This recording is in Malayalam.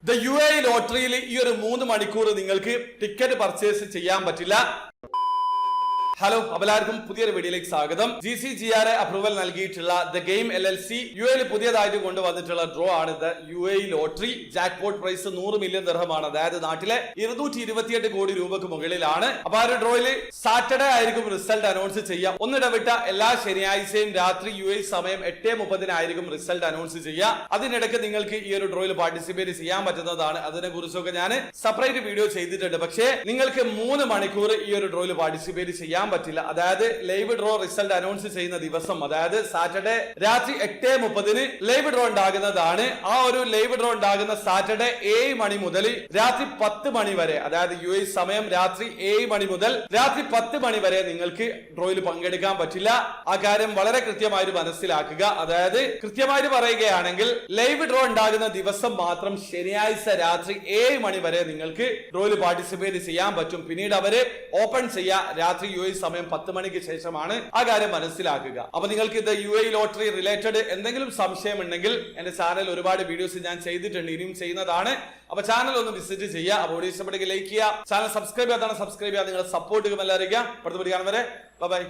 ദ UAE ലോട്ടറിയിൽ ഈ ഒരു 3 മണിക്കൂർ നിങ്ങൾക്ക് ടിക്കറ്റ് പർച്ചേസ് ചെയ്യാൻ പറ്റില്ല. ഹലോ, എല്ലാവർക്കും പുതിയൊരു വീഡിയോയിലേക്ക് സ്വാഗതം. GCGRA അപ്രൂവൽ നൽകിയിട്ടുള്ള ദ ഗെയിം LLC UAE പുതിയതായിട്ട് കൊണ്ടുവന്നിട്ടുള്ള ഡ്രോ ആണ് the UAE lottery. Jackpot prize 100 million ദിർഹമാണ്, അതായത് നാട്ടിലെ 228 കോടി രൂപക്ക് മുകളിലാണ്. അപ്പൊ ആ ഒരു ഡ്രോയില് സാറ്റർഡേ ആയിരിക്കും റിസൾട്ട് അനൗൺസ് ചെയ്യാം. ഒന്നിടവിട്ട എല്ലാ ശനിയാഴ്ചയും രാത്രി UAE സമയം 8:30 ആയിരിക്കും റിസൾട്ട് അനൗൺസ് ചെയ്യുക. അതിനിടയ്ക്ക് നിങ്ങൾക്ക് ഈ ഒരു ഡ്രോയിൽ പാർട്ടിസിപ്പേറ്റ് ചെയ്യാൻ പറ്റുന്നതാണ്. അതിനെ കുറിച്ചൊക്കെ ഞാൻ സെപ്പറേറ്റ് വീഡിയോ ചെയ്തിട്ടുണ്ട്. പക്ഷേ നിങ്ങൾക്ക് 3 മണിക്കൂർ ഈ ഒരു ഡ്രോയിൽ പാർട്ടിസിപ്പേറ്റ് ചെയ്യാൻ പറ്റില്ല. അതായത് ലൈവ് ഡ്രോ റിസൾട്ട് അനൗൺസ് ചെയ്യുന്ന ദിവസം, അതായത് സാറ്റർഡേ രാത്രി 8:30 ലൈവ് ഡ്രോ ഉണ്ടാകുന്നതാണ്. ആ ഒരു ലൈവ് ഡ്രോ ഉണ്ടാകുന്ന സാറ്റർഡേ 7 മണി മുതൽ രാത്രി 10 മണി വരെ, അതായത് UAE സമയം രാത്രി 7 മണി മുതൽ രാത്രി 10 മണി വരെ നിങ്ങൾക്ക് ഡ്രോയിൽ പങ്കെടുക്കാൻ പറ്റില്ല. ആ കാര്യം വളരെ കൃത്യമായിട്ട് മനസ്സിലാക്കുക. അതായത് കൃത്യമായിട്ട് പറയുകയാണെങ്കിൽ ലൈവ് ഡ്രോ ഉണ്ടാകുന്ന ദിവസം മാത്രം ശനിയാഴ്ച രാത്രി 7 മണി വരെ നിങ്ങൾക്ക് ഡ്രോയിൽ പാർട്ടിസിപ്പേറ്റ് ചെയ്യാൻ പറ്റും. പിന്നീട് അവര് ഓപ്പൺ ചെയ്യാ രാത്രി UAE സമയം 10 മണിക്ക് ശേഷമാണ്. ആ കാര്യം മനസ്സിലാക്കുക. അപ്പൊ നിങ്ങൾക്ക് ഇത് UAE ലോട്ടറി റിലേറ്റഡ് എന്തെങ്കിലും സംശയം ഉണ്ടെങ്കിൽ എന്റെ ചാനൽ ഒരുപാട് വീഡിയോസ് ഞാൻ ചെയ്തിട്ടുണ്ട്, ഇനിയും ചെയ്യുന്നതാണ്. അപ്പൊ ചാനൽ ഒന്ന് വിസിറ്റ് ചെയ്യുക. അപ്പോൾ ഇഷ്ടപ്പെട്ടെങ്കിൽ ലൈക്ക് ചെയ്യുക, ചാനൽ സബ്സ്ക്രൈബ് ചെയ്യാതാണ് സബ്സ്ക്രൈബ് ചെയ്യുക. നിങ്ങളുടെ സപ്പോർട്ട് എല്ലാവരും അടുത്ത വീഡിയോ കാണും വരെ ബൈ.